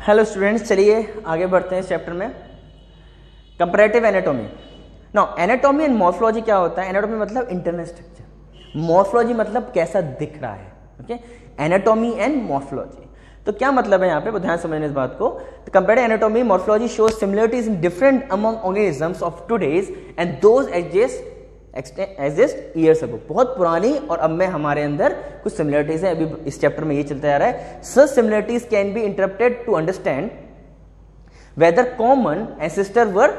Hello students, चलिए आगे बढ़ते हैं इस चैप्टर में। Comparative anatomy. Now anatomy and morphology क्या होता है? एनाटॉमी मतलब इंटरनल स्ट्रक्चर, मॉर्फोलॉजी मतलब कैसा दिख रहा है। ओके, एनाटॉमी एंड मॉर्फोलॉजी तो क्या मतलब है यहाँ पे, ध्यान समझने इस बात को। Comparative anatomy morphology shows similarities in different among organisms of today's and those exist years ago. बहुत पुरानी और अब में हमारे अंदर कुछ सिमिलरिटीज है। अभी इस चैप्टर में ये चलता जा रहा है। Such similarities can be interpreted to understand whether common ancestor were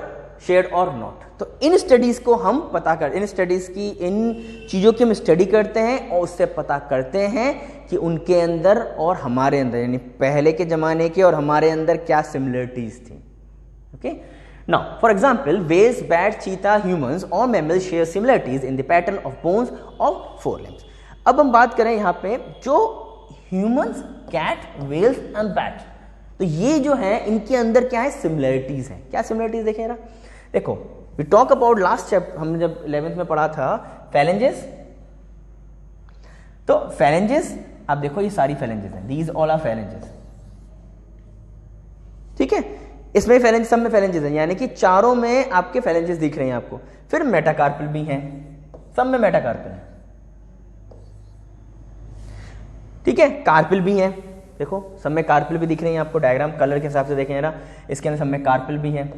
shared और नॉट। तो इन स्टडीज को हम पता कर, इन स्टडीज की, इन चीजों की हम स्टडी करते हैं और उससे पता करते हैं कि उनके अंदर और हमारे अंदर, यानी पहले के जमाने के और हमारे अंदर क्या सिमिलरिटीज थी। Okay, now for example whales, bats, cheetah, humans or mammals share similarities in the pattern of bones of forelimbs। अब हम बात करें यहाँ पे जो humans, cat, whales and bat, तो ये जो है इनके अंदर क्या है, सिमिलरिटीज हैं। क्या सिमिलरिटीज देखें ना, देखो we talk about last chapter, हमने जब 11th में पढ़ा था phalanges। तो phalanges आप देखो, ये सारी phalanges हैं, these all are phalanges। ठीक है, इसमें phalanges, सब में phalanges हैं, यानी कि चारों में आपके phalanges दिख रहे हैं आपको। फिर मेटाकार्पल भी हैं, सब में मेटाकार्पल है। ठीक है, कार्पल भी हैं, देखो सब में कार्पल भी दिख रही हैं आपको। डायग्राम कलर के हिसाब से देखें जरा, इसके अंदर सब में कार्पल भी है।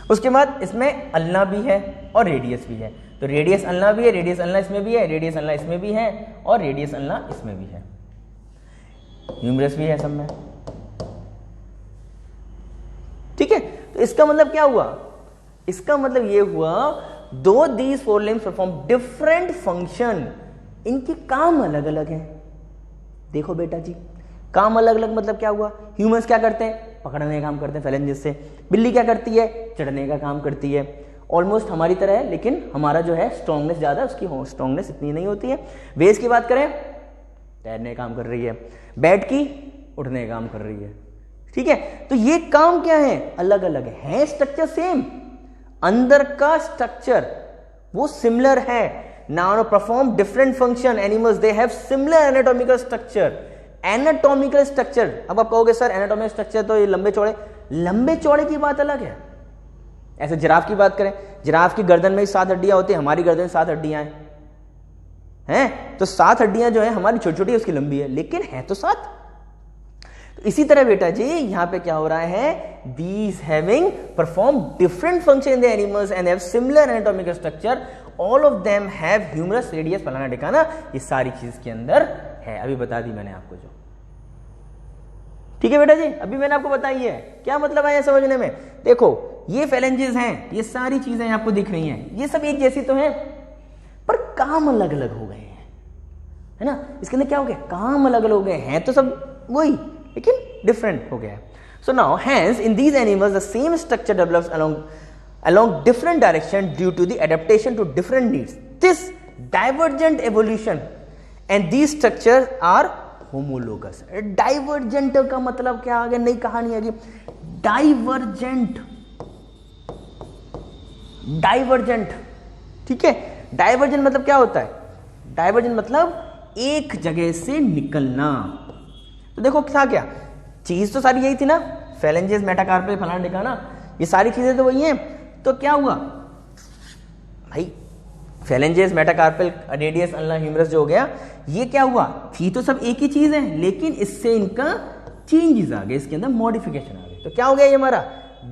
उसके बाद इसमें अल्ना भी है और रेडियस भी है। तो रेडियस अल्ना भी है, रेडियस अल्ना इसमें भी है, रेडियस अल्ना इसमें भी है और रेडियस अल्ना इसमें भी है। ह्यूमरस भी है सब में। ठीक है, तो इसका मतलब क्या हुआ? इसका मतलब ये हुआ, दो these four limbs perform different function, इनके काम अलग अलग हैं। देखो बेटा जी, काम अलग अलग मतलब क्या हुआ? ह्यूमंस क्या करते हैं? पकड़ने का काम करते हैं फैलेंजेस से। बिल्ली क्या करती है? चढ़ने का काम करती है। ऑलमोस्ट हमारी तरह है, लेकिन हमारा जो है स्ट्रॉन्गनेस ज्यादा, उसकी स्ट्रॉन्गनेस इतनी नहीं होती है। वेज की बात करें, तैरने का काम कर रही है। बैट की उड़ने का काम कर रही है। ठीक है, तो ये काम क्या है? अलग अलग है, स्ट्रक्चर सेम, अंदर का स्ट्रक्चर वो सिमिलर है। Now perform different function. Animals they have similar anatomical structure. Anatomical structure, अब आप कहोगे सर एनाटॉमिकल स्ट्रक्चर तो ये लंबे चौड़े, लंबे चौड़े की बात अलग है। ऐसे जिराफ की बात करें, जिराफ की गर्दन में ही 7 हड्डियां होती है, हमारी गर्दन में 7 हड्डियां हैं, तो 7 हड्डियां जो है हमारी छोटी छोटी, उसकी लंबी है, लेकिन है तो 7। तो इसी तरह बेटा जी यहां पे क्या हो रहा है, these having perform different function in the animals and have similar anatomical structure, all of them have humerus, radius, फलाना ढिकाना, ये सारी चीज के अंदर है। अभी बता दी मैंने आपको जो। ठीक है बेटा जी, अभी मैंने आपको बताई है। क्या मतलब आया समझने में? देखो ये फैलेंजेस हैं, ये सारी चीजें आपको दिख रही हैं, ये सब एक जैसी तो हैं, पर काम अलग अलग हो गए हैं, है ना। इसके अंदर क्या हो गया? काम अलग अलग हो गए हैं, तो सब वही, लेकिन डिफरेंट हो गया। So now hence in these animals the same structure develops along different direction due to the adaptation to different needs. This divergent evolution and these structures are homologous. Divergent का मतलब क्या आ गया? नई कहानी आ गई। Divergent, divergent, ठीक है। Divergent मतलब क्या होता है? Divergent मतलब एक जगह से निकलना। तो देखो था क्या, चीज तो सारी यही थी ना, फैलेंजेस, मेटाकार्पल, फलाना ढिकाना, ये सारी चीजें तो वही हैं। तो क्या हुआ भाई, phalanges, metacarpal, radius, ulna, humerus जो हो गया, ये क्या हुआ? थी तो सब एक ही चीज है, लेकिन इससे इनका चेंजेस आ गए, इसके अंदर मॉडिफिकेशन आ गए। तो क्या हो गया ये हमारा?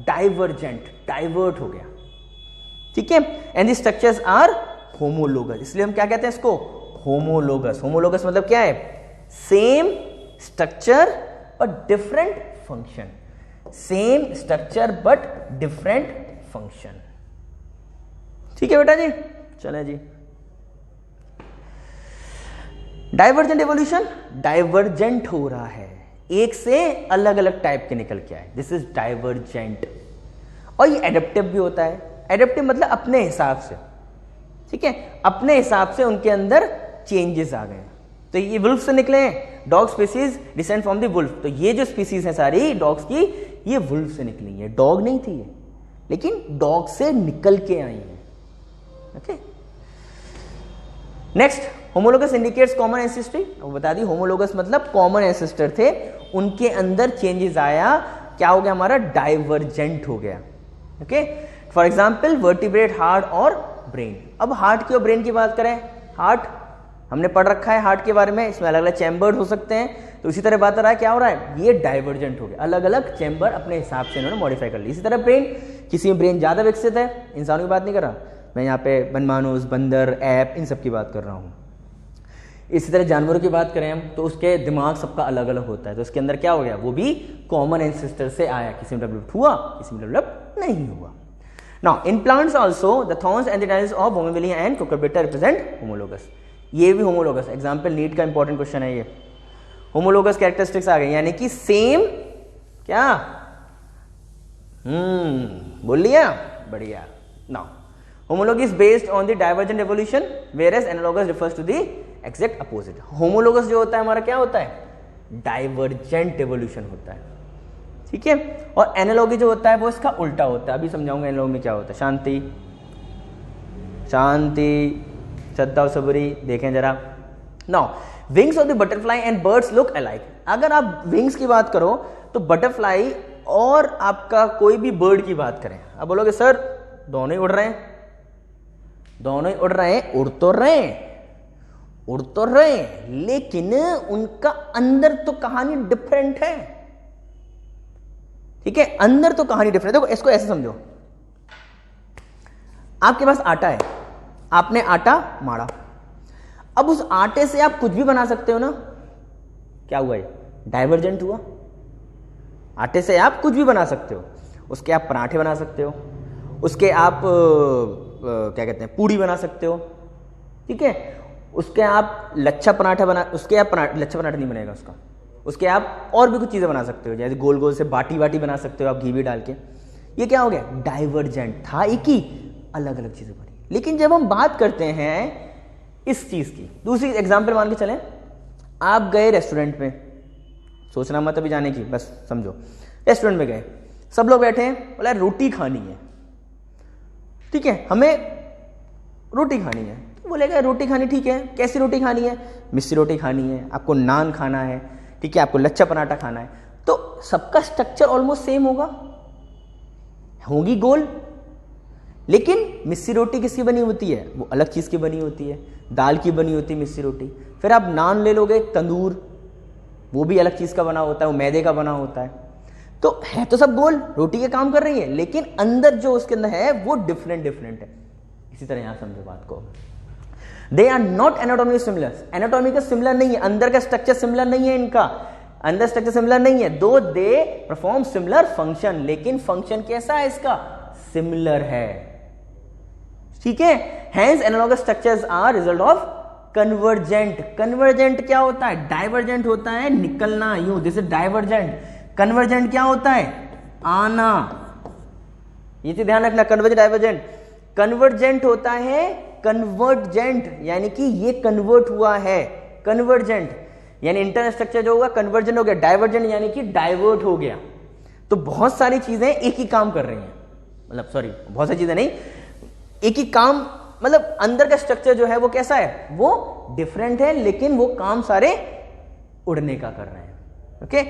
डाइवर्जेंट, डाइवर्ट हो गया। ठीक है, and the structures are homologous, इसलिए हम क्या कहते हैं इसको? होमोलोगस। होमोलोगस मतलब क्या है? Same structure but different function. Same structure but different function. ठीक है बेटा जी, चलें जी। डाइवर्जेंट एवोल्यूशन, डाइवर्जेंट हो रहा है, एक से अलग अलग टाइप के निकल के आए, दिस इज डाइवर्जेंट। और ये एडेप्टिव भी होता है। एडेप्टिव मतलब अपने हिसाब से, ठीक है, अपने हिसाब से उनके अंदर चेंजेस आ गए। तो ये वुल्फ से निकले हैं, dog species descend from the wolf. तो ये जो स्पीसीज है सारी डॉग्स की, ये वुल्फ से निकली है, डॉग नहीं थी ये, लेकिन डॉग से निकल के आई है। Okay, next, homologous indicates common ancestry. वो बता दी, होमोलोगस मतलब कॉमन एंसेस्टर थे, उनके अंदर चेंजेस आया, क्या हो गया हमारा, डाइवर्जेंट हो गया। Okay, for example vertebrate, heart और ब्रेन। अब हार्ट की और ब्रेन की बात करें, हार्ट हमने पढ़ रखा है हार्ट के बारे में, इसमें अलग अलग चैम्बर हो सकते हैं, तो इसी तरह बात हो रहा है, क्या हो रहा है, ये डाइवर्जेंट हो गया, अलग अलग चैम्बर अपने हिसाब से इन्होंने मॉडिफाई कर ली। इसी तरह ब्रेन, किसी में ब्रेन ज्यादा विकसित है, इंसानों की बात नहीं कर रहा मैं यहाँ पे, बनमानुस, बंदर, ऐप, इन सब की बात कर रहा हूँ। इसी तरह जानवरों की बात करें हम, तो उसके दिमाग सबका अलग अलग होता है, तो उसके अंदर क्या हो गया, वो भी कॉमन एंसेस्टर से आया, किसी में डेवलप हुआ, किसी में डेवलप नहीं हुआ। Now in plants also the thorns and the tiles of bougainvillea and Cucurbita represent homologous. ये भी होमोलोगस, एग्जांपल नीट का इंपॉर्टेंट क्वेश्चन है ये। होमोलोगस कैरेक्टरिस्टिक्स आ गई, यानी कि सेम, क्या बोल लिया, बढ़िया। Now homologous based on the divergent evolution, whereas analogous refers to the exact opposite. Homologous जो होता है हमारा क्या होता है, डाइवर्जेंट एवोल्यूशन होता है, ठीक है, और एनालॉगी जो होता है वो इसका उल्टा होता है। अभी समझाऊंगा एनालॉगी में क्या होता है। शांति शांति, श्रद्धा और सबरी, देखें जरा। Now wings of the butterfly and birds look alike. अगर आप विंग्स की बात करो तो बटरफ्लाई और आपका कोई भी बर्ड की बात करें, आप बोलोगे सर दोनों ही उड़ रहे हैं, दोनों ही उड़ रहे हैं, उड़ तो रहे हैं, लेकिन उनका अंदर तो कहानी डिफरेंट है, ठीक है, अंदर तो कहानी डिफरेंट है। देखो इसको ऐसे समझो, आपके पास आटा है, आपने आटा माड़ा, अब उस आटे से आप कुछ भी बना सकते हो ना, क्या हुआ, ये डाइवर्जेंट हुआ। आटे से आप कुछ भी बना सकते हो, उसके आप पराठे बना सकते हो, उसके आप क्या कहते हैं, पूड़ी बना सकते हो, ठीक है, उसके आप लच्छा पराठा बना, उसके आप लच्छा पराठा नहीं बनेगा उसका, उसके आप और भी कुछ चीजें बना सकते हो, जैसे गोल गोल से बाटी वाटी बना सकते हो आप घी भी डाल के। ये क्या हो गया, डाइवर्जेंट था, एक ही अलग अलग चीजें बनी। लेकिन जब हम बात करते हैं इस चीज की, दूसरी एग्जाम्पल मान के चलें, आप गए रेस्टोरेंट में, सोचना मत अभी जाने की, बस समझो, रेस्टोरेंट में गए, सब लोग बैठे हैं, बोला रोटी खानी है, ठीक है, हमें रोटी खानी है, तो बोलेगा रोटी खानी, ठीक है, कैसी रोटी खानी है, मिस्सी रोटी खानी है, आपको नान खाना है, ठीक है, आपको लच्छा पराठा खाना है, तो सबका स्ट्रक्चर ऑलमोस्ट सेम होगा, होगी गोल, लेकिन मिस्सी रोटी किसकी बनी होती है, वो अलग चीज की बनी होती है, दाल की बनी होती है मिस्सी रोटी। फिर आप नान ले लोगे, तंदूर, वो भी अलग चीज का बना होता है, वो मैदे का बना होता है, तो है तो सब गोल, रोटी के काम कर रही है, लेकिन अंदर जो उसके अंदर है वो डिफरेंट डिफरेंट है। इसी तरह यहां समझो बात को, they are not anatomically similar, anatomy का सिमिलर नहीं है, अंदर का स्ट्रक्चर सिमिलर नहीं है, इनका अंदर स्ट्रक्चर सिमिलर नहीं है, though they perform similar function, लेकिन फंक्शन कैसा है इसका, सिमिलर है, ठीक है। Hence analogous structures are result of convergent. Convergent क्या होता है, डाइवर्जेंट होता है निकलना, यूं, दिस इज डाइवर्जेंट। कन्वर्जेंट क्या होता है, आना, ये चीज ध्यान रखना, कन्वर्जेंट डाइवर्जेंट। कन्वर्जेंट होता है कन्वर्जेंट, यानी कि ये कन्वर्ट हुआ है, कन्वर्जेंट यानी इंटरनल स्ट्रक्चर जो होगा कन्वर्जेंट हो गया, डाइवर्जेंट यानी कि डाइवर्ट हो गया। तो बहुत सारी चीजें एक ही काम कर रही हैं, मतलब सॉरी बहुत सारी चीजें नहीं, एक ही काम, मतलब अंदर का स्ट्रक्चर जो है वो कैसा है, वो डिफरेंट है, लेकिन वो काम सारे उड़ने का कर रहे हैं, ओके।